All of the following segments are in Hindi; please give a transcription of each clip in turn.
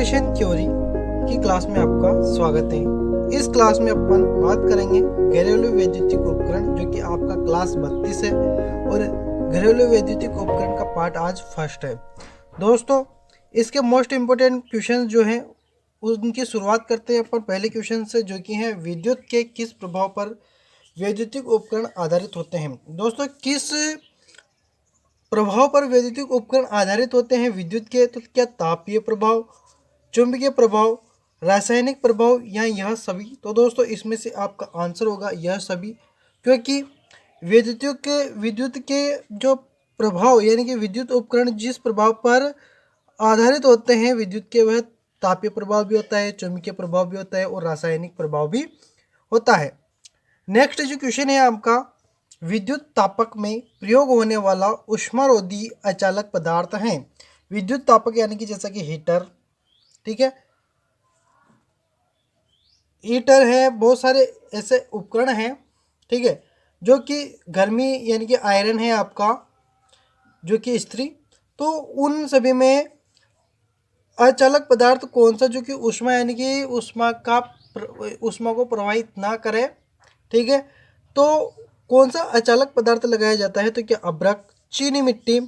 ऑटोमेशन थ्योरी की क्लास में आपका स्वागत है। इस क्लास में अपन बात करेंगे घरेलू वैद्युतिक उपकरण, जो कि आपका क्लास 32 है और घरेलू वैद्युतिक उपकरण का पार्ट आज फर्स्ट है। दोस्तों, इसके मोस्ट इम्पोर्टेंट क्वेश्चन जो हैं उनकी शुरुआत करते हैं अपन पहले क्वेश्चन से, जो कि है विद्युत के किस प्रभाव पर वैद्युतिक उपकरण आधारित होते हैं। दोस्तों, किस प्रभाव पर वैद्युतिक उपकरण आधारित होते हैं विद्युत के? तो क्या तापीय प्रभाव, चुंबकीय प्रभाव, रासायनिक प्रभाव या यह सभी? तो दोस्तों, इसमें से आपका आंसर होगा यह सभी, क्योंकि विद्युत के जो प्रभाव यानी कि विद्युत उपकरण जिस प्रभाव पर आधारित होते हैं विद्युत के, वह तापीय प्रभाव भी होता है, चुंबकीय प्रभाव भी होता है और रासायनिक प्रभाव भी होता है। नेक्स्ट जो क्वेश्चन है आपका, विद्युत तापक में प्रयोग होने वाला ऊष्मारोधी अचालक पदार्थ है। विद्युत तापक यानी कि जैसा कि हीटर, ठीक है, हीटर है, बहुत सारे ऐसे उपकरण हैं, ठीक है, जो कि गर्मी यानी कि आयरन है आपका, जो कि स्त्री, तो उन सभी में अचालक पदार्थ कौन सा जो कि ऊष्मा यानी कि ऊष्मा को प्रवाहित ना करे, ठीक है, तो कौन सा अचालक पदार्थ लगाया जाता है? तो क्या अभ्रक, चीनी मिट्टी,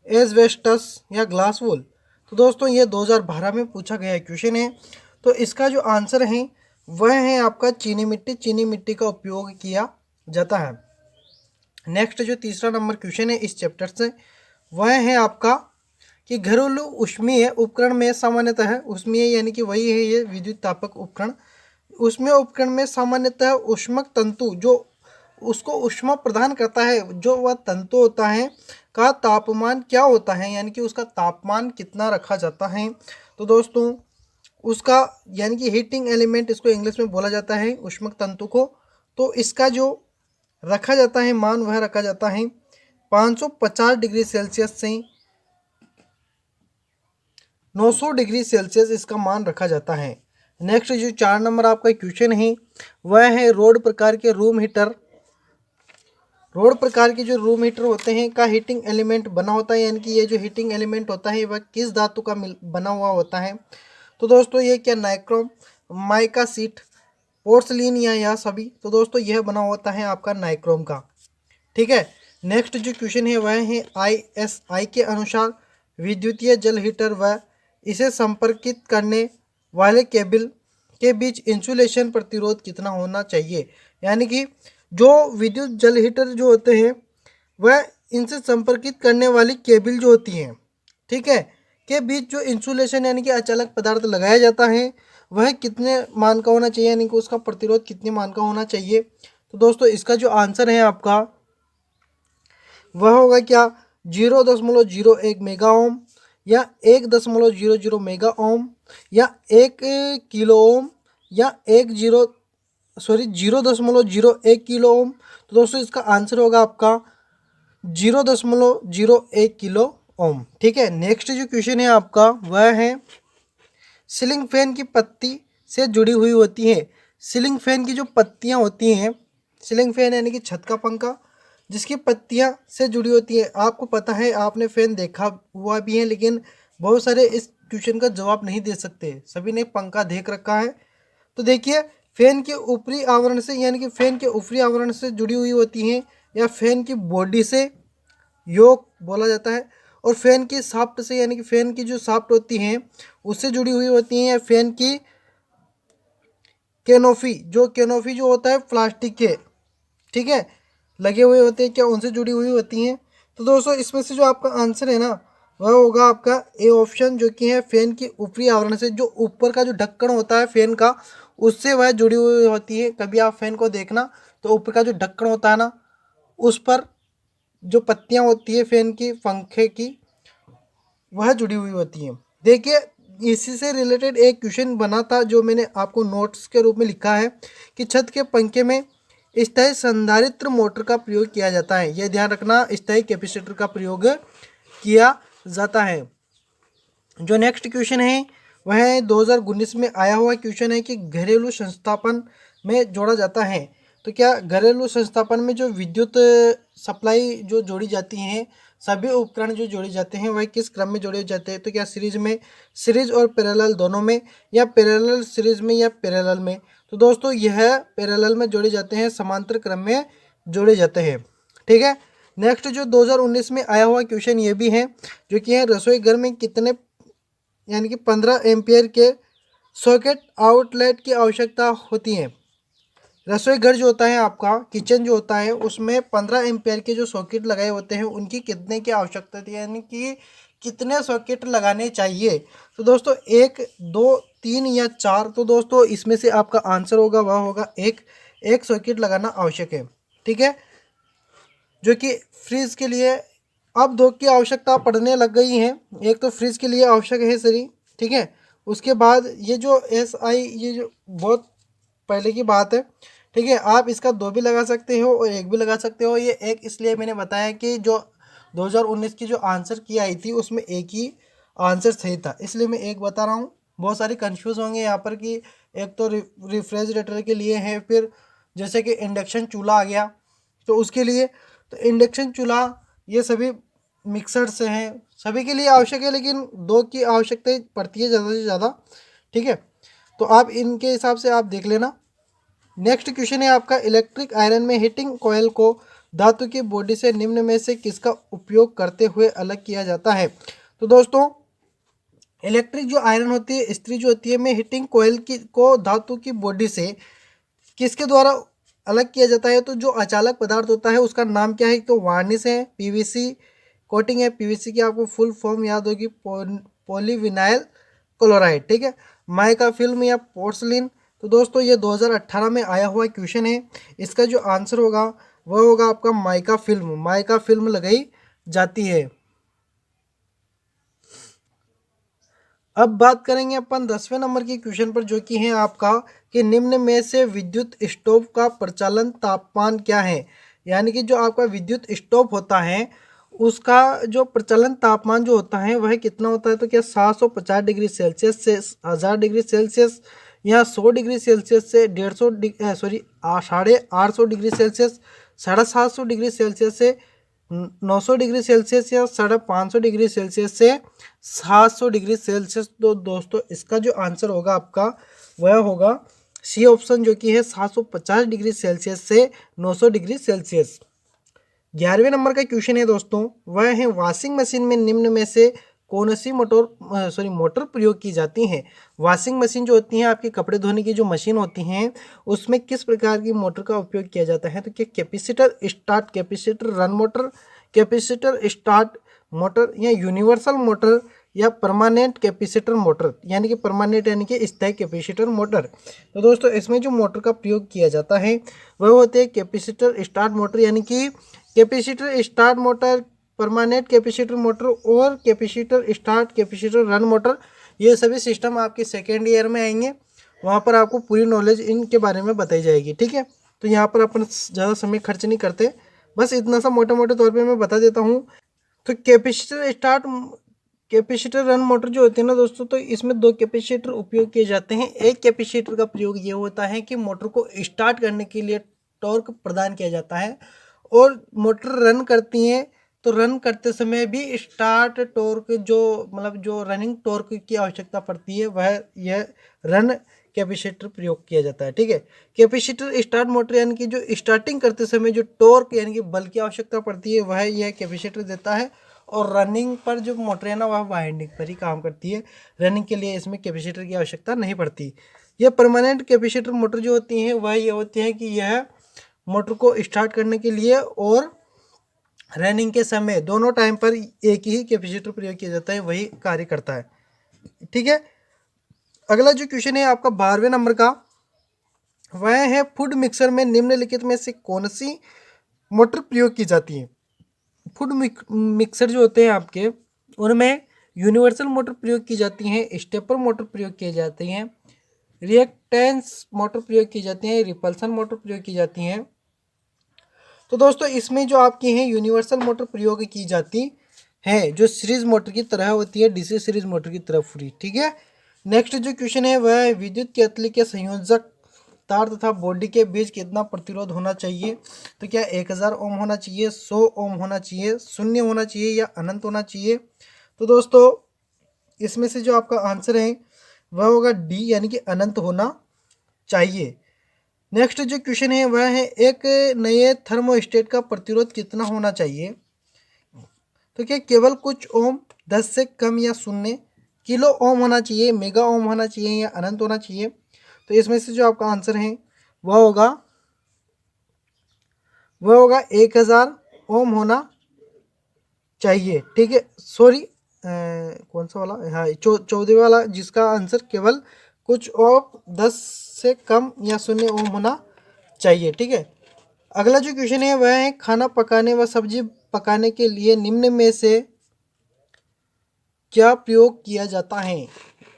एस्बेस्टस या ग्लास वूल? तो दोस्तों, ये 2012 में पूछा गया क्वेश्चन है, तो इसका जो आंसर है वह है आपका चीनी मिट्टी। चीनी मिट्टी का उपयोग किया जाता है। नेक्स्ट जो तीसरा नंबर क्वेश्चन है इस चैप्टर से, वह है आपका कि घरेलू ऊष्मीय उपकरण में सामान्यतः, ऊष्मीय यानी कि वही है ये विद्युत तापक उपकरण, ऊष्मीय उपकरण में सामान्यतः ऊष्मक तंतु जो उसको ऊष्मा प्रदान करता है, जो वह तंतु होता है, का तापमान क्या होता है, यानी कि उसका तापमान कितना रखा जाता है? तो दोस्तों, उसका यानी कि हीटिंग एलिमेंट इसको इंग्लिश में बोला जाता है ऊष्मक तंतु को। तो इसका जो रखा जाता है मान, वह रखा जाता है 550 डिग्री सेल्सियस से 900 डिग्री सेल्सियस इसका मान रखा जाता है। नेक्स्ट जो 4 नंबर आपका क्वेश्चन है वह है रोड प्रकार के रूम हीटर। रोड प्रकार के जो रूम हीटर होते हैं का हीटिंग एलिमेंट बना होता है, यानी कि ये जो हीटिंग एलिमेंट होता है वह किस धातु का बना हुआ होता है? तो दोस्तों, ये क्या नाइक्रोम, माइका सीट, पोर्सलिन या यह सभी? तो दोस्तों, यह बना होता है आपका नाइक्रोम का, ठीक है। नेक्स्ट जो क्वेश्चन है वह है ISI के अनुसार विद्युतीय जल हीटर व इसे संपर्कित करने वाले केबल के बीच इंसुलेशन प्रतिरोध कितना होना चाहिए? यानी कि जो विद्युत जल हीटर जो होते हैं वह इनसे संपर्कित करने वाली केबल जो होती हैं, ठीक है, के बीच जो इंसुलेशन यानी कि अचालक पदार्थ लगाया जाता है वह कितने मान का होना चाहिए, यानी कि उसका प्रतिरोध कितने मान का होना चाहिए? तो दोस्तों, इसका जो आंसर है आपका वह होगा क्या 0.01 मेगा ओम या 1.00 मेगा ओम या 1 किलो ओम या 0.01 किलो ओम? तो दोस्तों, इसका आंसर होगा आपका 0.01 किलो ओम, ठीक है। नेक्स्ट जो क्वेश्चन है आपका वह है सीलिंग फैन की पत्ती से जुड़ी हुई होती है। सीलिंग फैन की जो पत्तियां होती हैं, सीलिंग फैन यानी कि छत का पंखा, जिसकी पत्तियां से जुड़ी होती है। आपको पता है, आपने फैन देखा हुआ भी है, लेकिन बहुत सारे इस क्वेश्चन का जवाब नहीं दे सकते, सभी ने पंखा देख रखा है। तो देखिए, फैन के ऊपरी आवरण से यानी कि फैन के ऊपरी आवरण से जुड़ी हुई होती हैं, या फैन की बॉडी से योक बोला जाता है, और फैन की शाफ्ट से यानी कि फैन की जो शाफ्ट होती हैं उससे जुड़ी हुई होती हैं, या फैन की कैनोफी जो होता है प्लास्टिक के, ठीक है, लगे हुए होते हैं, क्या उनसे जुड़ी हुई होती हैं? तो दोस्तों, इसमें से जो आपका आंसर है ना वह होगा आपका ए ऑप्शन, जो कि है फैन की ऊपरी आवरण से, जो ऊपर का जो ढक्कन होता है फैन का उससे वह जुड़ी हुई होती है। कभी आप फैन को देखना तो ऊपर का जो ढक्कन होता है ना, उस पर जो पत्तियां होती है फैन की, पंखे की, वह जुड़ी हुई होती हैं। देखिए, इसी से रिलेटेड एक क्वेश्चन बना था जो मैंने आपको नोट्स के रूप में लिखा है कि छत के पंखे में स्थायी संधारित्र मोटर का प्रयोग किया जाता है। यह ध्यान रखना, स्थायी कैपेसिटर का प्रयोग किया जाता है। जो नेक्स्ट क्वेश्चन है वह 2019 में आया हुआ क्वेश्चन है कि घरेलू संस्थापन में जोड़ा जाता है। तो क्या घरेलू संस्थापन में जो विद्युत सप्लाई जो जोड़ी जाती है सभी उपकरण जो जोड़े जाते हैं वह किस क्रम में जोड़े जाते हैं? तो क्या सीरीज में, सीरीज और पैरेलल दोनों में, या पैरेलल सीरीज में, या पैरेलल में? तो दोस्तों यह पैरेलल में जोड़े जाते हैं, समांतर क्रम में जोड़े जाते हैं। ठीक है। नेक्स्ट जो 2019 में आया हुआ क्वेश्चन ये भी है, जो कि है रसोई घर में कितने यानी कि 15 एम्पियर के सॉकेट आउटलेट की आवश्यकता होती है? रसोई घर जो होता है आपका, किचन जो होता है, उसमें 15 एम्पियर के जो सॉकेट लगाए होते हैं उनकी कितने की आवश्यकता होती है, यानी कि कितने सॉकेट लगाने चाहिए? तो दोस्तों 1, 2, 3 या 4? तो दोस्तों इसमें से आपका आंसर होगा वह होगा एक सॉकेट लगाना आवश्यक है। ठीक है। जो कि फ्रिज के लिए अब 2 की आवश्यकता पड़ने लग गई है। एक तो फ्रिज के लिए आवश्यक है सरी। ठीक है। उसके बाद ये जो SI, ये जो बहुत पहले की बात है। ठीक है। आप इसका 2 भी लगा सकते हो और 1 भी लगा सकते हो। ये 1 इसलिए मैंने बताया कि जो 2019 की जो आंसर की आई थी उसमें एक ही आंसर सही था, इसलिए मैं 1 बता रहा हूँ। बहुत सारे कंफ्यूज होंगे यहाँ पर कि एक तो रेफ्रिजरेटर के लिए है, फिर जैसे कि इंडक्शन चूल्हा आ गया तो उसके लिए, तो इंडक्शन चूल्हा ये सभी मिक्सर से हैं, सभी के लिए आवश्यक है, लेकिन 2 की आवश्यकता पड़ती है ज़्यादा से ज़्यादा। ठीक है। तो आप इनके हिसाब से आप देख लेना। नेक्स्ट क्वेश्चन है आपका, इलेक्ट्रिक आयरन में हीटिंग कॉयल को धातु की बॉडी से निम्न में से किसका उपयोग करते हुए अलग किया जाता है? तो दोस्तों इलेक्ट्रिक जो आयरन होती है, इस्त्री जो होती है, में हीटिंग कॉयल की को धातु की बॉडी से किसके द्वारा अलग किया जाता है? तो जो अचालक पदार्थ होता है उसका नाम क्या है? तो वार्निश है, PVC कोटिंग है। PVC की आपको फुल फॉर्म याद होगी, पॉलीविनाइल क्लोराइड। ठीक है। माइका फिल्म या पोर्सलिन। तो दोस्तों ये 2018 में आया हुआ क्वेश्चन है। इसका जो आंसर होगा वह होगा आपका माइका फिल्म। माइका फिल्म लगाई जाती है। अब बात करेंगे अपन 10वें नंबर की क्वेश्चन पर, जो कि है आपका कि निम्न में से विद्युत स्टोव का प्रचालन तापमान क्या है? यानी कि जो आपका विद्युत स्टोव होता है उसका जो प्रचलन तापमान जो होता है वह कितना होता है? तो क्या 750 डिग्री सेल्सियस से 1000 डिग्री सेल्सियस, या 100 डिग्री सेल्सियस से 150 sorry 850 degree Celsius, 750 degree Celsius से 900 डिग्री सेल्सियस, या 550 डिग्री सेल्सियस से 700 डिग्री सेल्सियस? तो दोस्तों इसका जो आंसर होगा आपका वह होगा सी ऑप्शन, जो कि है 750 डिग्री सेल्सियस से 900 डिग्री सेल्सियस। 11वें नंबर का क्वेश्चन है दोस्तों, वह है वॉशिंग मशीन में निम्न में से कौन सी मोटर प्रयोग की जाती है? वॉशिंग मशीन जो होती है आपकी कपड़े धोने की जो मशीन होती हैं उसमें किस प्रकार की मोटर का उपयोग किया जाता है? तो क्या capacitor start capacitor run motor, capacitor start motor, या यूनिवर्सल मोटर, या परमानेंट कैपेसिटर मोटर? यानी कि परमानेंट यानी कि स्थायी कैपेसिटर मोटर। तो दोस्तों इसमें जो मोटर का प्रयोग किया जाता है वह होते हैं कैपेसिटर स्टार्ट मोटर, यानी कि capacitor start motor, permanent capacitor motor और capacitor start capacitor run motor. ये सभी सिस्टम आपके सेकेंड ईयर में आएंगे, वहाँ पर आपको पूरी नॉलेज इनके बारे में बताई जाएगी। ठीक है। तो यहाँ पर अपन ज़्यादा समय खर्च नहीं करते, बस इतना सा मोटे मोटे तौर पे मैं बता देता हूँ। तो कैपेसिटर रन मोटर जो होती है ना दोस्तों, तो इसमें 2 कैपेसिटर उपयोग किए जाते हैं। एक कैपेसिटर का प्रयोग ये होता है कि मोटर को स्टार्ट करने के लिए टॉर्क प्रदान किया जाता है, और मोटर रन करती हैं तो रन करते समय भी स्टार्ट टॉर्क जो मतलब जो रनिंग टॉर्क की आवश्यकता पड़ती है वह यह रन कैपेसिटर प्रयोग किया जाता है। ठीक है। कैपेसिटर स्टार्ट मोटर यानी कि जो स्टार्टिंग करते समय जो टॉर्क यानी कि बल की आवश्यकता पड़ती है वह यह कैपेसिटर देता है, और रनिंग पर जो मोटर है ना वह वाइंडिंग पर ही काम करती है। रनिंग के लिए इसमें कैपेसिटर की आवश्यकता नहीं पड़ती। यह परमानेंट कैपेसिटर मोटर जो होती हैं वह ये होती है कि यह मोटर को स्टार्ट करने के लिए और रनिंग के समय दोनों टाइम पर एक ही कैपेसिटर प्रयोग किया जाता है, वही कार्य करता है। ठीक है। अगला जो क्वेश्चन है आपका 12वें नंबर का, वह है फूड मिक्सर में निम्नलिखित में से कौन सी मोटर प्रयोग की जाती है? फूड मिक्सर जो होते हैं आपके उनमें यूनिवर्सल मोटर प्रयोग की जाती हैं, स्टेपर मोटर प्रयोग की जाती हैं, रिएक्टेंस मोटर प्रयोग की जाती हैं, रिपल्सन मोटर प्रयोग की जाती हैं। तो दोस्तों इसमें जो आपकी हैं यूनिवर्सल मोटर प्रयोग की जाती है, जो सीरीज मोटर की तरह होती है, DC सीरीज मोटर की तरह पूरी। ठीक है। नेक्स्ट जो क्वेश्चन है वह है विद्युत केतली के संयोजक तार तथा बॉडी के बीच कितना प्रतिरोध होना चाहिए? तो क्या 1000 ओम होना चाहिए, 100 ओम होना चाहिए, शून्य होना चाहिए या अनंत होना चाहिए? तो दोस्तों इसमें से जो आपका आंसर है वह होगा डी, यानी कि अनंत होना चाहिए। नेक्स्ट जो क्वेश्चन है वह है एक नए थर्मोस्टेट का प्रतिरोध कितना होना चाहिए? तो क्या केवल कुछ ओम, 10 से कम या शून्य, किलो ओम होना चाहिए, मेगा ओम होना चाहिए या अनंत होना चाहिए? तो इसमें से जो आपका आंसर है वह होगा 1000 ओम होना चाहिए। ठीक है, सॉरी कौन सा वाला, हाँ 14 वाला, जिसका आंसर केवल कुछ ओम, 10 से कम या शून्य ओम होना चाहिए। ठीक है, अगला जो क्वेश्चन है वह है खाना पकाने व सब्जी पकाने के लिए निम्न में से क्या प्रयोग किया जाता है?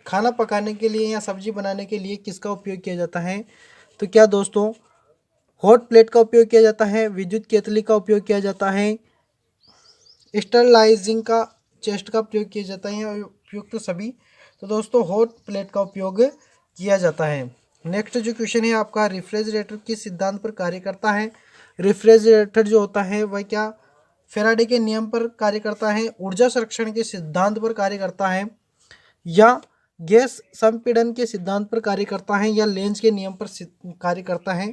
खाना पकाने के लिए या सब्जी बनाने के लिए किसका उपयोग किया जाता है? तो क्या दोस्तों हॉट प्लेट का उपयोग किया जाता है, विद्युत केतली का उपयोग किया जाता है, स्टरलाइजिंग का चेस्ट का प्रयोग किया जाता है या उपयोग तो सभी? तो दोस्तों हॉट प्लेट का उपयोग किया जाता है। नेक्स्ट जो क्वेश्चन है आपका, रेफ्रिजरेटर किस सिद्धांत पर कार्य करता है? रेफ्रिजरेटर जो होता है वह क्या फैराडे के नियम पर कार्य करता है, ऊर्जा संरक्षण के सिद्धांत पर कार्य करता है, या गैस संपीड़न के सिद्धांत पर कार्य करता है, या लेंज के नियम पर कार्य करता है?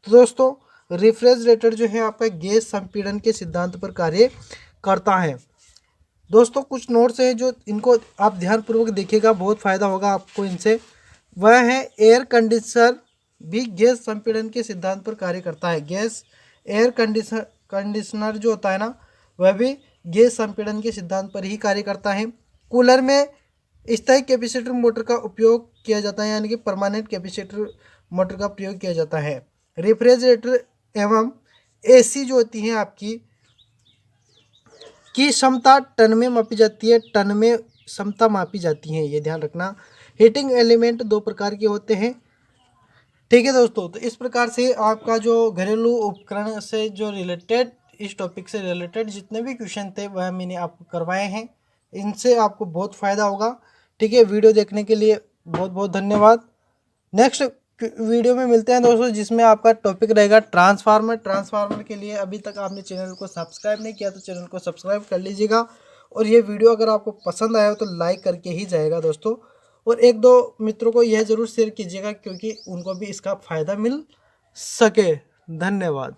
तो दोस्तों रेफ्रिजरेटर जो है आपका गैस संपीड़न के सिद्धांत पर कार्य करता है। दोस्तों कुछ नोट्स हैं जो इनको आप ध्यानपूर्वक देखिएगा, बहुत फ़ायदा होगा आपको इनसे। वह है एयर कंडीशनर भी गैस संपीड़न के सिद्धांत पर कार्य करता है। गैस एयर कंडीशनर जो होता है ना वह भी गैस संपीड़न के सिद्धांत पर ही कार्य करता है। कूलर में स्थायी कैपेसिटर मोटर का उपयोग किया जाता है, यानी कि परमानेंट कैपेसिटर मोटर का प्रयोग किया जाता है। रेफ्रिजरेटर एवं एसी जो होती हैं आपकी की क्षमता टन में मापी जाती है, टन में क्षमता मापी जाती है, ये ध्यान रखना। हीटिंग एलिमेंट दो प्रकार के होते हैं। ठीक है दोस्तों, तो इस प्रकार से आपका जो घरेलू उपकरण से जो रिलेटेड, इस टॉपिक से रिलेटेड जितने भी क्वेश्चन थे वह मैंने आपको करवाए हैं, इनसे आपको बहुत फ़ायदा होगा। ठीक है, वीडियो देखने के लिए बहुत बहुत धन्यवाद। नेक्स्ट वीडियो में मिलते हैं दोस्तों, जिसमें आपका टॉपिक रहेगा ट्रांसफार्मर। ट्रांसफार्मर के लिए अभी तक आपने चैनल को सब्सक्राइब नहीं किया तो चैनल को सब्सक्राइब कर लीजिएगा, और ये वीडियो अगर आपको पसंद आया हो तो लाइक करके ही जाएगा दोस्तों, और एक दो मित्रों को यह ज़रूर शेयर कीजिएगा क्योंकि उनको भी इसका फ़ायदा मिल सके। धन्यवाद।